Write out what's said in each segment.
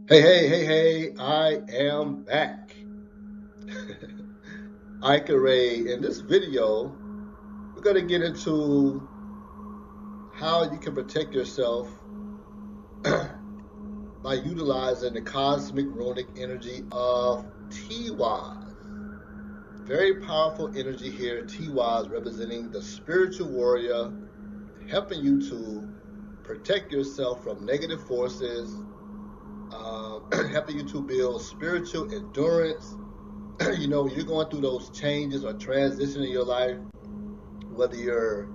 Hey, I am back. Ike Ray. In this video, we're going to get into how you can protect yourself by utilizing the cosmic runic energy of Tiwaz. Very powerful energy here, Tiwaz, representing the spiritual warrior, helping you to protect yourself from negative forces, helping you to build spiritual endurance. You're going through those changes or transition in your life, whether you're,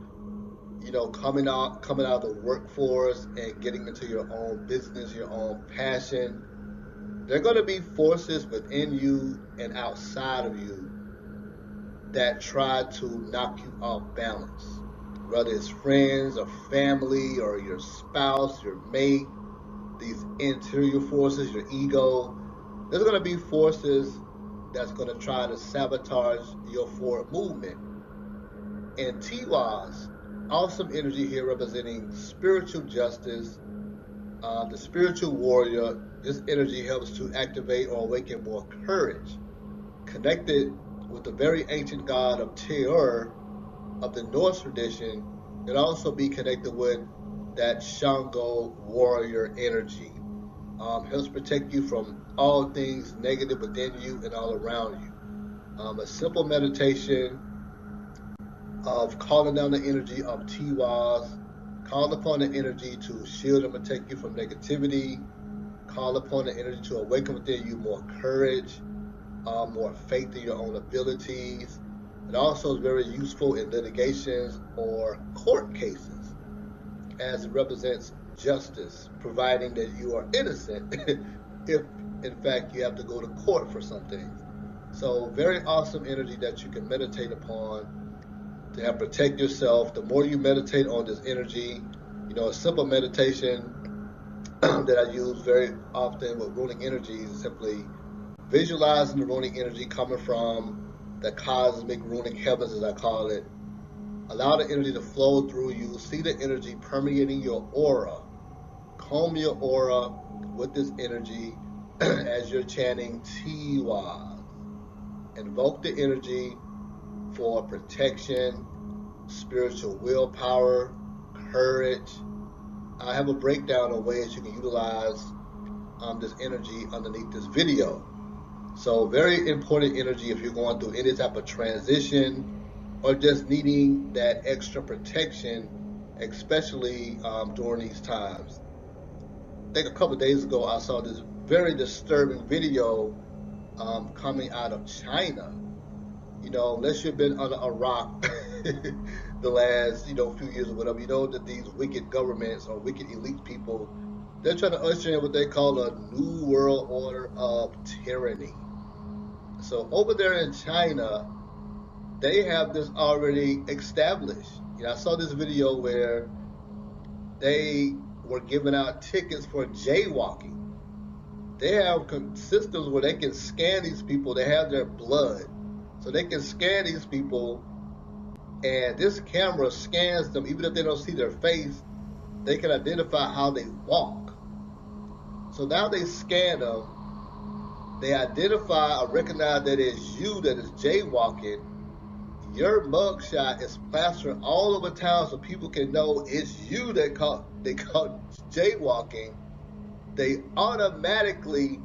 coming out of the workforce and getting into your own business, your own passion. There are going to be forces within you and outside of you that try to knock you off balance, whether it's friends or family or your spouse, your mate, these interior forces, your ego. There's going to be forces that's going to try to sabotage your forward movement. And Tiwaz, awesome energy here representing spiritual justice, the spiritual warrior. This energy helps to activate or awaken more courage. Connected with the very ancient god of Tewaz of the Norse tradition, it also be connected with that Shango warrior energy. Helps protect you from all things negative within you and all around you. A simple meditation of calling down the energy of Tiwaz, call upon the energy to shield and protect you from negativity, call upon the energy to awaken within you more courage, more faith in your own abilities. It also is very useful in litigations or court cases, as it represents justice, providing that you are innocent if in fact you have to go to court for some things. So very awesome energy that you can meditate upon to help protect yourself. The more you meditate on this energy, a simple meditation that I use very often with runic energies is simply visualizing the runic energy coming from the cosmic runic heavens, as I call it. Allow the energy to flow through you. See the energy permeating your aura. Comb your aura with this energy as you're chanting Tiwaz. Invoke the energy for protection, spiritual willpower, courage. I have a breakdown of ways you can utilize this energy underneath this video. So very important energy if you're going through any type of transition or just needing that extra protection, especially during these times. I think a couple of days ago I saw this very disturbing video coming out of China. Unless you've been under a rock the last, few years or whatever, that these wicked governments or wicked elite people, they're trying to usher in what they call a new world order of tyranny. So over there in China, they have this already established. I saw this video where they were giving out tickets for jaywalking. They have systems where they can scan these people. They have their blood. So they can scan these people, and this camera scans them. Even if they don't see their face, they can identify how they walk. So now they scan them. They identify or recognize that it's you that is jaywalking. Your mugshot is plastered all over town so people can know it's you that caught jaywalking. They automatically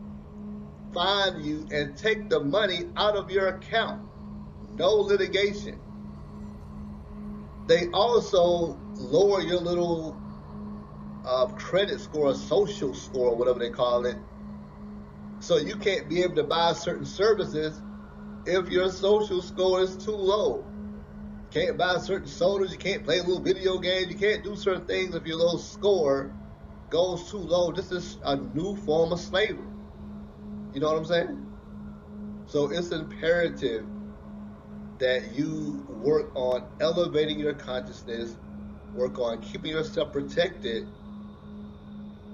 find you and take the money out of your account. No litigation. They also lower your little credit score, social score, whatever they call it. So you can't be able to buy certain services if your social score is too low. You can't buy certain sodas, you can't play little video games, you can't do certain things if your little score goes too low. This is a new form of slavery. You know what I'm saying? So it's imperative that you work on elevating your consciousness, work on keeping yourself protected,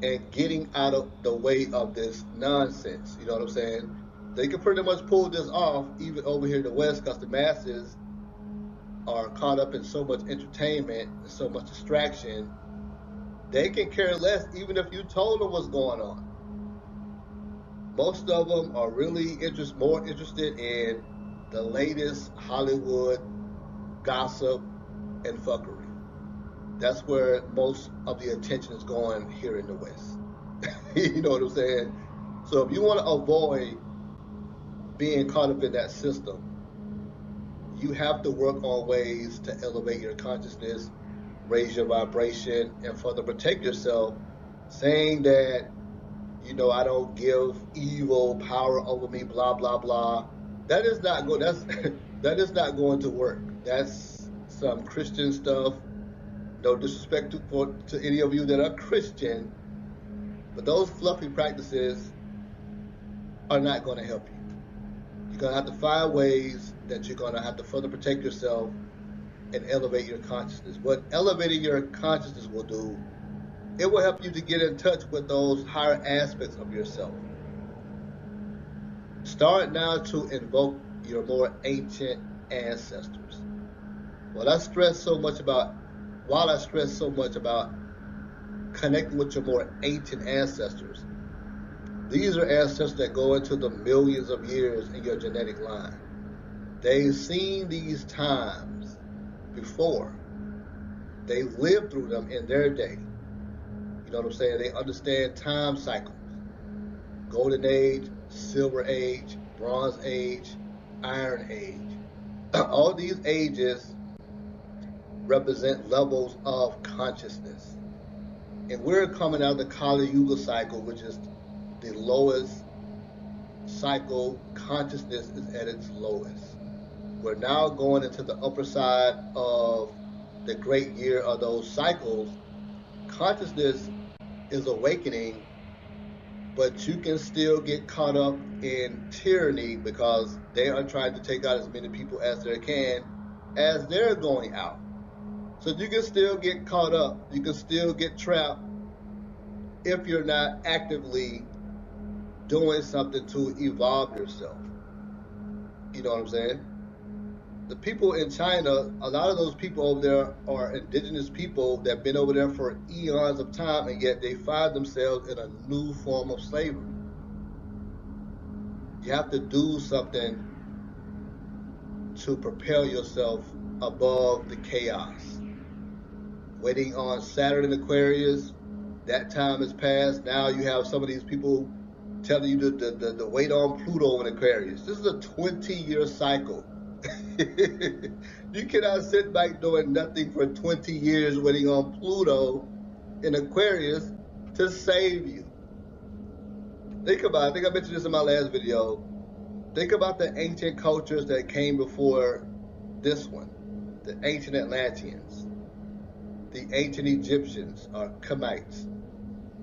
and getting out of the way of this nonsense. You know what I'm saying? They can pretty much pull this off even over here in the West because the masses are caught up in so much entertainment and so much distraction. They can care less even if you told them what's going on. Most of them are really more interested in the latest Hollywood gossip and fuckery. That's where most of the attention is going here in the West. You know what I'm saying? So if you want to avoid being caught up in that system, you have to work on ways to elevate your consciousness, raise your vibration, and further protect yourself, saying that, I don't give evil power over me, blah blah blah. That is not go. That's that is not going to work. That's some Christian stuff. No disrespect to any of you that are Christian, but those fluffy practices are not going to help you. You're going to have to find ways that you're going to have to further protect yourself and elevate your consciousness. What elevating your consciousness will do, it will help you to get in touch with those higher aspects of yourself. Start now to invoke your more ancient ancestors. While I stress so much about connecting with your more ancient ancestors, these are ancestors that go into the millions of years in your genetic line. They've seen these times before. They lived through them in their day. You know what I'm saying? They understand time cycles. Golden Age, Silver Age, Bronze Age, Iron Age. All these ages represent levels of consciousness. And we're coming out of the Kali Yuga cycle, which is the lowest cycle. Consciousness is at its lowest. We're now going into the upper side of the great year of those cycles. Consciousness is awakening, but you can still get caught up in tyranny because they are trying to take out as many people as they can as they're going out. So you can still get caught up. You can still get trapped if you're not actively doing something to evolve yourself. You know what I'm saying? The people in China, a lot of those people over there are indigenous people that have been over there for eons of time, and yet they find themselves in a new form of slavery. You have to do something to propel yourself above the chaos. Waiting on Saturn in Aquarius, that time has passed. Now you have some of these people telling you to wait on Pluto in Aquarius. This is a 20-year cycle. You cannot sit back doing nothing for 20 years waiting on Pluto in Aquarius to save you. Think about it. I think I mentioned this in my last video. Think about the ancient cultures that came before this one. The ancient Atlanteans, the ancient Egyptians, or Kemites,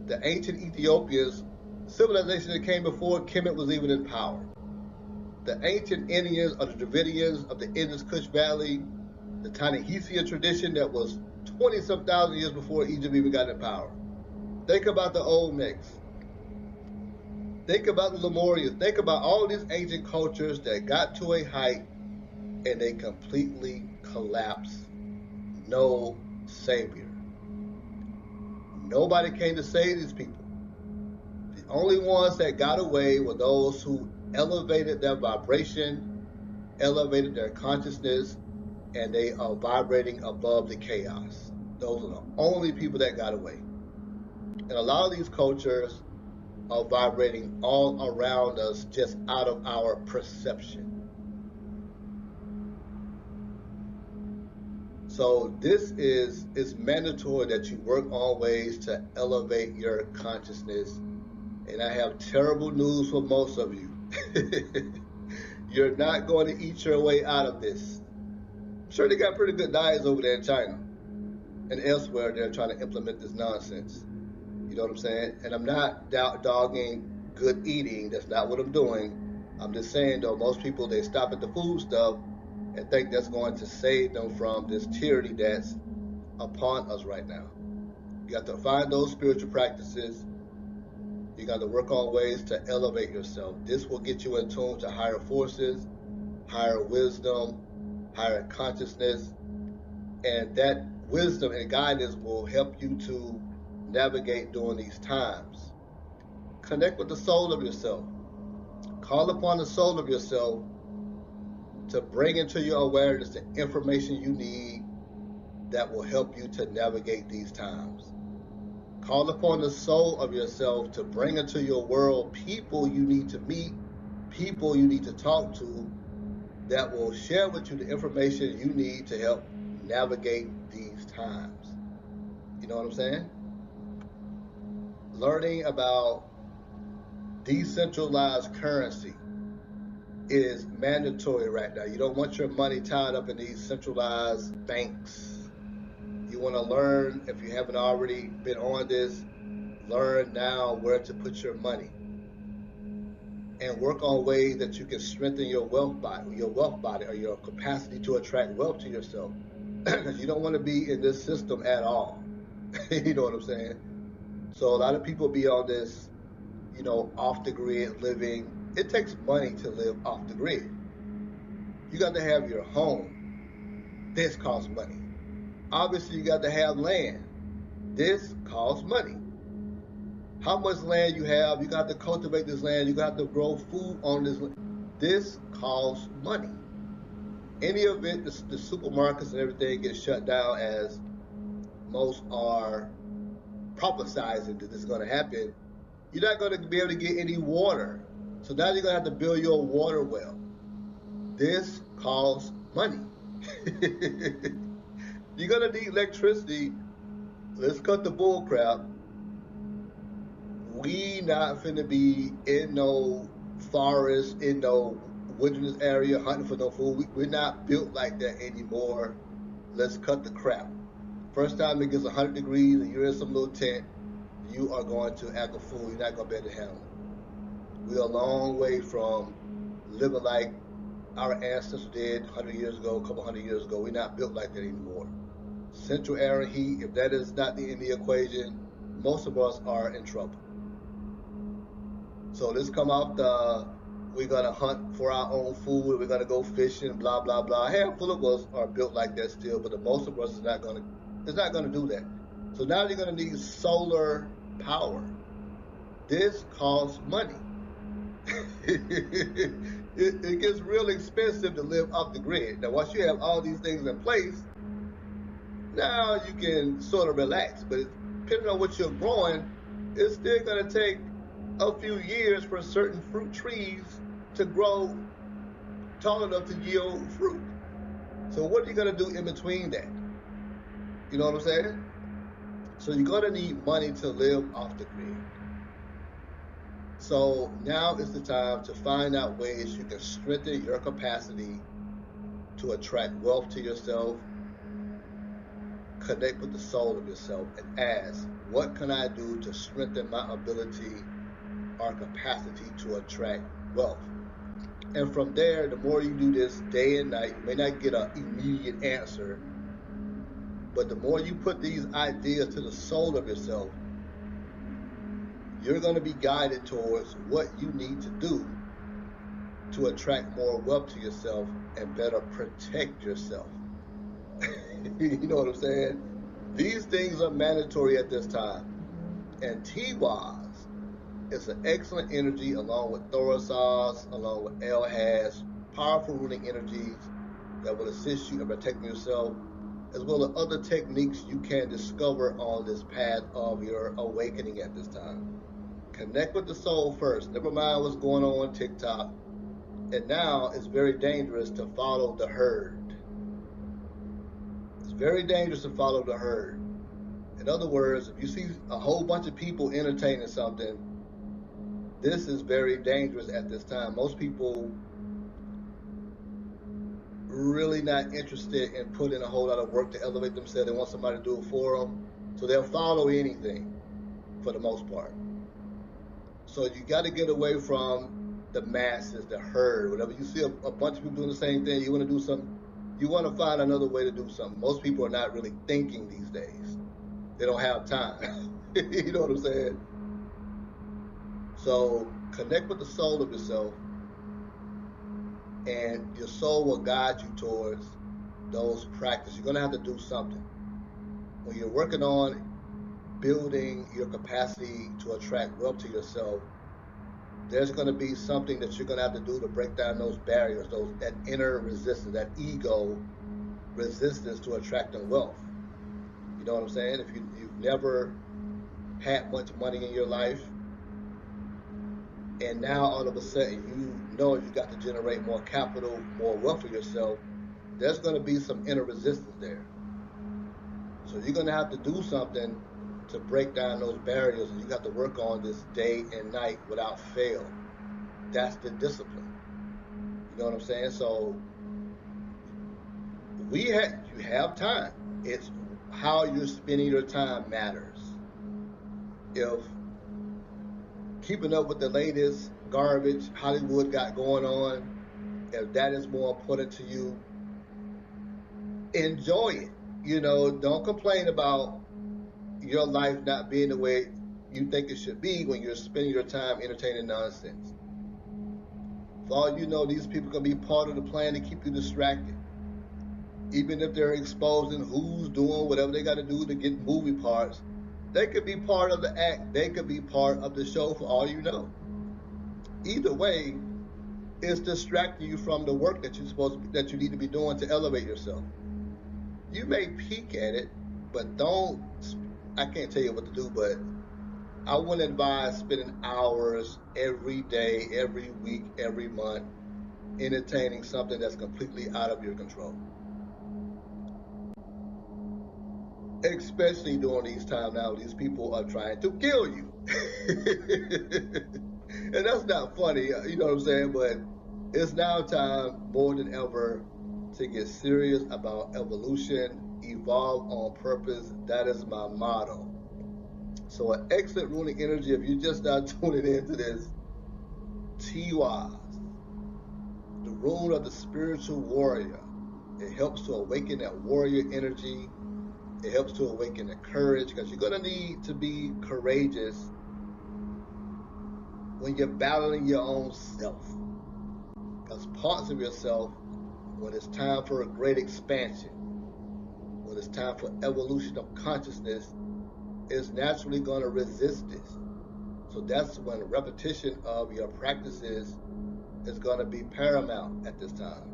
the ancient Ethiopians, civilization that came before Kemet was even in power. The ancient Indians or the Dravidians of the Indus Kush Valley, the Ta-Nehisian tradition that was 20-some thousand years before Egypt even got in power. Think about the Olmecs. Think about the Lemurians. Think about all these ancient cultures that got to a height and they completely collapsed. No savior. Nobody came to save these people. The only ones that got away were those who elevated their vibration, elevated their consciousness, and they are vibrating above the chaos. Those are the only people that got away. And a lot of these cultures are vibrating all around us just out of our perception. So this is mandatory that you work on ways to elevate your consciousness. And I have terrible news for most of you. You're not going to eat your way out of this. I'm sure they got pretty good diets over there in China and elsewhere. They're trying to implement this nonsense. You know what I'm saying? And I'm not dogging good eating. That's not what I'm doing. I'm just saying, though, most people, they stop at the food stuff and think that's going to save them from this tyranny that's upon us right now. You got to find those spiritual practices. You got to work on ways to elevate yourself. This will get you in tune to higher forces, higher wisdom, higher consciousness, and that wisdom and guidance will help you to navigate during these times. Connect with the soul of yourself. Call upon the soul of yourself to bring into your awareness the information you need that will help you to navigate these times. Call upon the soul of yourself to bring into your world people you need to meet, people you need to talk to that will share with you the information you need to help navigate these times. You know what I'm saying? Learning about decentralized currency is mandatory right now. You don't want your money tied up in these centralized banks. You want to learn, if you haven't already been on this, learn now where to put your money and work on ways that you can strengthen your wealth body, or your capacity to attract wealth to yourself. Because you don't want to be in this system at all. You know what I'm saying? So a lot of people be on this, off the grid living. It takes money to live off the grid. You got to have your home. This costs money. Obviously, you got to have land. This costs money. How much land you have, you got to cultivate this land, you got to grow food on this land. This costs money. Any event, the supermarkets and everything get shut down, as most are prophesizing that this is going to happen, you're not going to be able to get any water. So now you're going to have to build your water well. This costs money. You're going to need electricity. Let's cut the bull crap. We not finna be in no forest, in no wilderness area hunting for no food. We're not built like that anymore. Let's cut the crap. First time it gets 100 degrees and you're in some little tent, you are going to act a fool. You're not going to be able to handle it. We're a long way from living like our ancestors did 100 years ago, a couple hundred years ago. We're not built like that anymore. Central air and heat, if that is not in the equation, most of us are in trouble. So let's come out we're going to hunt for our own food, we're going to go fishing, blah, blah, blah. A handful of us are built like that still, but the most of us is not going to do that. So now you're going to need solar power. This costs money. It gets real expensive to live off the grid. Now, once you have all these things in place, now you can sort of relax. But depending on what you're growing, it's still going to take a few years for certain fruit trees to grow tall enough to yield fruit. So what are you going to do in between that? You know what I'm saying? So you're going to need money to live off the grid. So now is the time to find out ways you can strengthen your capacity to attract wealth to yourself, connect with the soul of yourself, and ask, what can I do to strengthen my ability or capacity to attract wealth? And from there, the more you do this day and night, you may not get an immediate answer, but the more you put these ideas to the soul of yourself, you're going to be guided towards what you need to do to attract more wealth to yourself and better protect yourself. You know what I'm saying? These things are mandatory at this time. And Tiwaz is an excellent energy along with Tewaz, along with El-Has, powerful runic energies that will assist you in protecting yourself, as well as other techniques you can discover on this path of your awakening at this time. Connect with the soul first. Never mind what's going on TikTok. And now it's very dangerous to follow the herd. It's very dangerous to follow the herd. In other words, if you see a whole bunch of people entertaining something, this is very dangerous at this time. Most people really not interested in putting a whole lot of work to elevate themselves. They want somebody to do it for them. So they'll follow anything for the most part. So you got to get away from the masses, the herd. Whenever you see a bunch of people doing the same thing, you want to do something, you want to find another way to do something. Most people are not really thinking these days. They don't have time. You know what I'm saying? So connect with the soul of yourself, and your soul will guide you towards those practices. You're going to have to do something. When you're working on building your capacity to attract wealth to yourself, there's going to be something that you're going to have to do to break down those barriers, that inner resistance, that ego resistance to attracting wealth. You know what I'm saying? If you've never had much money in your life, and now all of a sudden you know you got to generate more capital, more wealth for yourself, there's going to be some inner resistance there. So you're going to have to do something to break down those barriers, and you got to work on this day and night without fail. That's the discipline. You know what I'm saying? So you have time. It's how you're spending your time matters. If keeping up with the latest garbage Hollywood got going on, if that is more important to you, enjoy it. Don't complain about your life not being the way you think it should be when you're spending your time entertaining nonsense. For all you know, these people can be part of the plan to keep you distracted. Even if they're exposing who's doing whatever they got to do to get movie parts, they could be part of the act. They could be part of the show for all you know. Either way, it's distracting you from the work that you need to be doing to elevate yourself. You may peek at it, but I can't tell you what to do, but I wouldn't advise spending hours every day, every week, every month entertaining something that's completely out of your control. Especially during these times now, these people are trying to kill you. And that's not funny, you know what I'm saying? But it's now time more than ever to get serious about evolution, evolve on purpose. That is my motto. So an excellent runic energy, if you just not tuning into this, Tiwaz, the rune of the spiritual warrior. It helps to awaken that warrior energy. It helps to awaken the courage, because you're going to need to be courageous when you're battling your own self. Because parts of yourself, when it's time for a great expansion, when it's time for evolution of consciousness, is naturally going to resist this. So that's when repetition of your practices is going to be paramount at this time.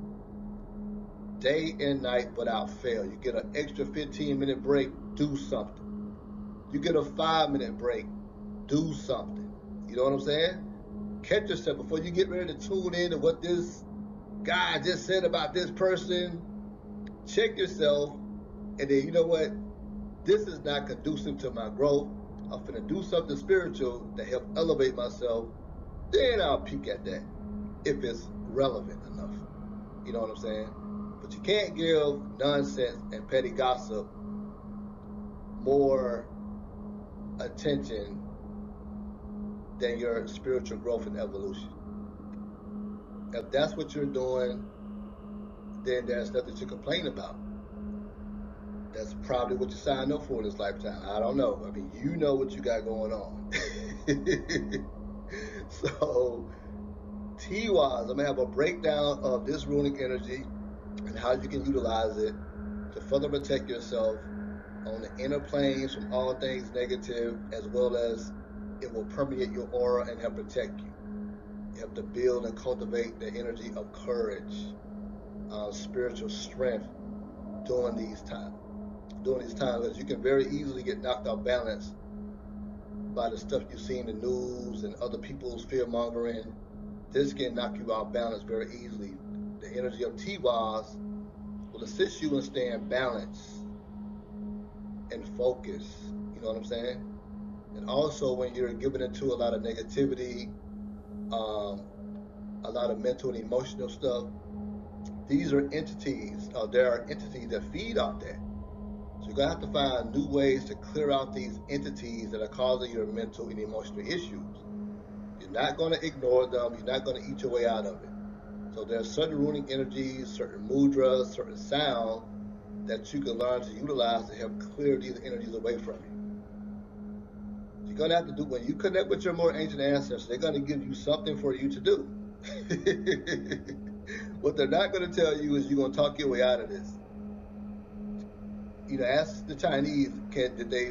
Day and night without fail. You get an extra 15-minute break, do something. You get a 5-minute break, do something. You know what I'm saying? Catch yourself before you get ready to tune in to what this guy just said about this person. Check yourself, and then you know what? This is not conducive to my growth. I'm finna do something spiritual to help elevate myself. Then I'll peek at that if it's relevant enough. You know what I'm saying? But you can't give nonsense and petty gossip more attention than your spiritual growth and evolution. If that's what you're doing, then there's nothing to complain about. That's probably what you signed up for this lifetime. I don't know. I mean, you know what you got going on. So, Tiwaz, I'm going to have a breakdown of this runic energy and how you can utilize it to further protect yourself on the inner planes from all things negative, as well as it will permeate your aura and help protect you. You have to build and cultivate the energy of courage, spiritual strength during these times. Because you can very easily get knocked off balance by the stuff you see in the news and other people's fear-mongering. This can knock you off balance very easily. The energy of Tiwaz will assist you in staying balanced and focused. You know what I'm saying? And also, when you're given into a lot of negativity, a lot of mental and emotional stuff, these are entities, there are entities that feed off that. So you're going to have to find new ways to clear out these entities that are causing your mental and emotional issues. You're not going to ignore them. You're not going to eat your way out of it. So there's certain runic energies, certain mudras, certain sound that you can learn to utilize to help clear these energies away from you. You're going to have to do, when you connect with your more ancient ancestors, they're going to give you something for you to do. What they're not going to tell you is you're going to talk your way out of this. Ask the Chinese,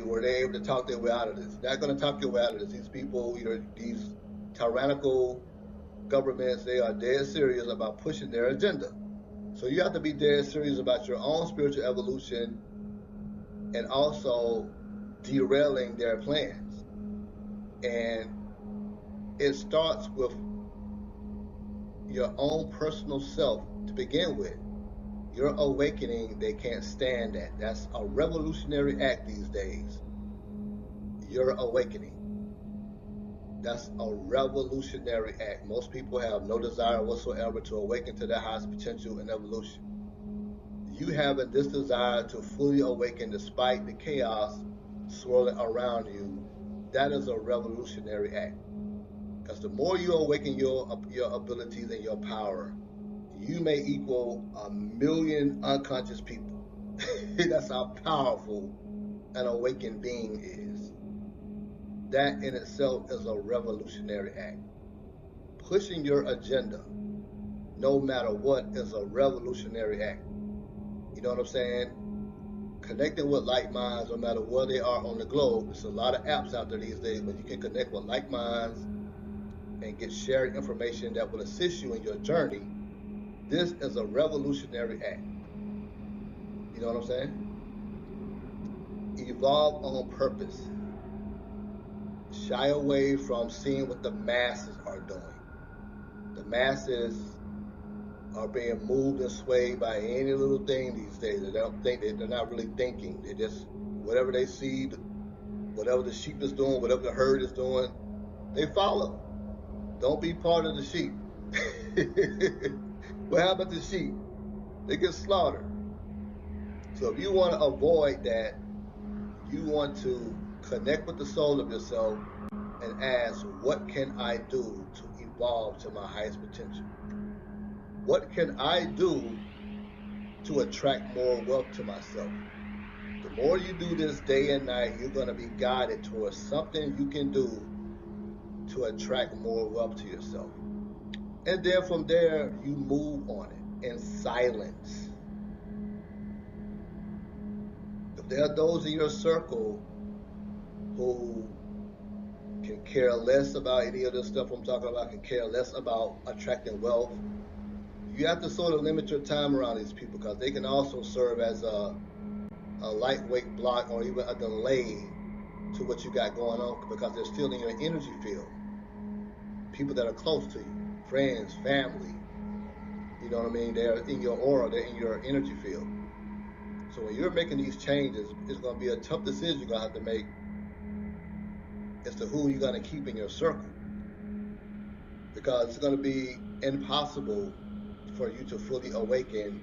were they able to talk their way out of this? Not going to talk your way out of this. These people, these tyrannical governments, they are dead serious about pushing their agenda. So you have to be dead serious about your own spiritual evolution and also derailing their plans. And it starts with your own personal self to begin with. Your awakening, they can't stand that. That's a revolutionary act these days. Your awakening. That's a revolutionary act. Most people have no desire whatsoever to awaken to their highest potential and evolution. You having this desire to fully awaken despite the chaos swirling around you, that is a revolutionary act. Because the more you awaken your abilities and your power, you may equal 1,000,000 unconscious people. That's how powerful an awakened being is. That in itself is a revolutionary act. Pushing your agenda, no matter what, is a revolutionary act. You know what I'm saying? Connecting with like minds, no matter where they are on the globe. There's a lot of apps out there these days where you can connect with like minds and get shared information that will assist you in your journey. This is a revolutionary act. You know what I'm saying? Evolve on purpose. Shy away from seeing what the masses are doing. The masses are being moved and swayed by any little thing these days. They don't think, they're not really thinking. They just, whatever they see, whatever the sheep is doing, whatever the herd is doing, they follow. Don't be part of the sheep. What happened to sheep? They get slaughtered. So if you want to avoid that, you want to connect with the soul of yourself and ask, what can I do to evolve to my highest potential? What can I do to attract more wealth to myself? The more you do this day and night, you're going to be guided towards something you can do to attract more wealth to yourself. And then from there, you move on it in silence. If there are those in your circle who can care less about any of this stuff I'm talking about, can care less about attracting wealth, you have to sort of limit your time around these people because they can also serve as a lightweight block or even a delay to what you got going on because they're still in your energy field. People that are close to you, friends, family, you know what I mean? They're in your aura, they're in your energy field. So when you're making these changes, it's going to be a tough decision you're going to have to make as to who you're going to keep in your circle. Because it's going to be impossible for you to fully awaken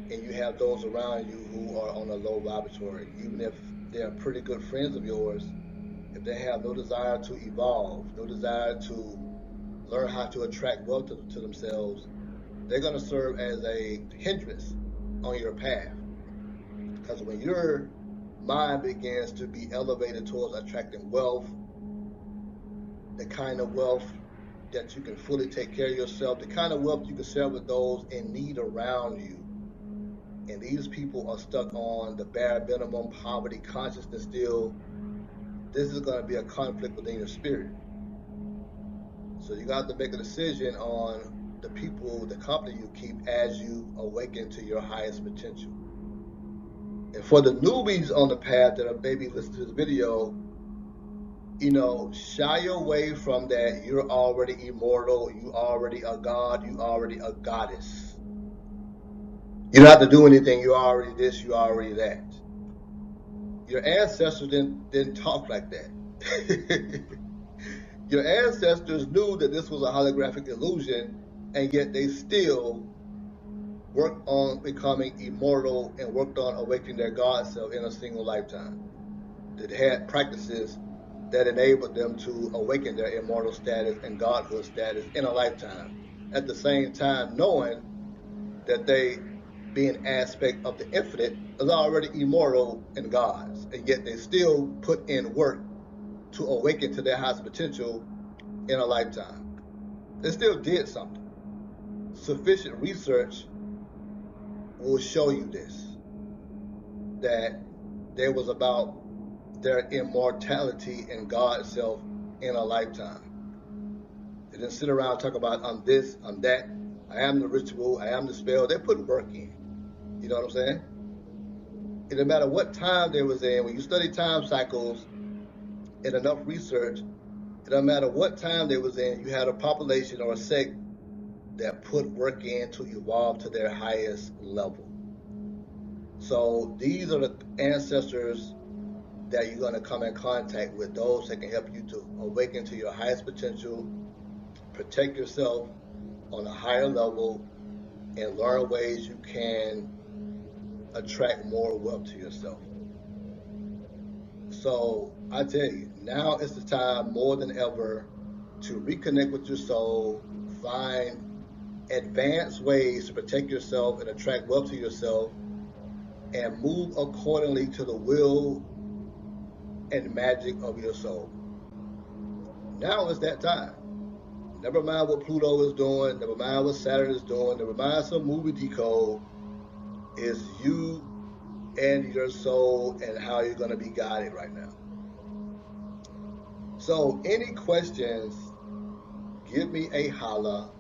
and you have those around you who are on a low vibratory. Even if they're pretty good friends of yours, if they have no desire to evolve, no desire to learn how to attract wealth to themselves, they're going to serve as a hindrance on your path. Because when your mind begins to be elevated towards attracting wealth, the kind of wealth that you can fully take care of yourself, the kind of wealth you can share with those in need around you, and these people are stuck on the bare minimum poverty consciousness still, this is going to be a conflict within your spirit. So you got to make a decision on the people, the company you keep as you awaken to your highest potential. And for the newbies on the path that are maybe listening to this video, you know, shy away from that. You're already immortal. You already a god. You already a goddess. You don't have to do anything. You're already this. You're already that. Your ancestors didn't talk like that. Your ancestors knew that this was a holographic illusion, and yet they still worked on becoming immortal and worked on awakening their God self in a single lifetime. They had practices that enabled them to awaken their immortal status and godhood status in a lifetime. At the same time, knowing that they, being aspect of the infinite, is already immortal and gods, and yet they still put in work to awaken to their highest potential in a lifetime. They still did something. Sufficient research will show you this, that there was about their immortality and God self in a lifetime. They didn't sit around and talk about I'm this, I'm that, I am the ritual, I am the spell. They put work in. You know what I'm saying? It didn't matter what time they was in. When you study time cycles and enough research, it doesn't matter what time they was in, you had a population or a sect that put work in to evolve to their highest level. So these are the ancestors that you're going to come in contact with, those that can help you to awaken to your highest potential, protect yourself on a higher level, and learn ways you can attract more wealth to yourself. So I tell you, now is the time more than ever to reconnect with your soul, find advanced ways to protect yourself and attract wealth to yourself, and move accordingly to the will and magic of your soul. Now is that time. Never mind what Pluto is doing, never mind what Saturn is doing, never mind some movie decode. It's you and your soul and how you're going to be guided right now. So, any questions, give me a holla.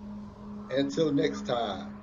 Until next time.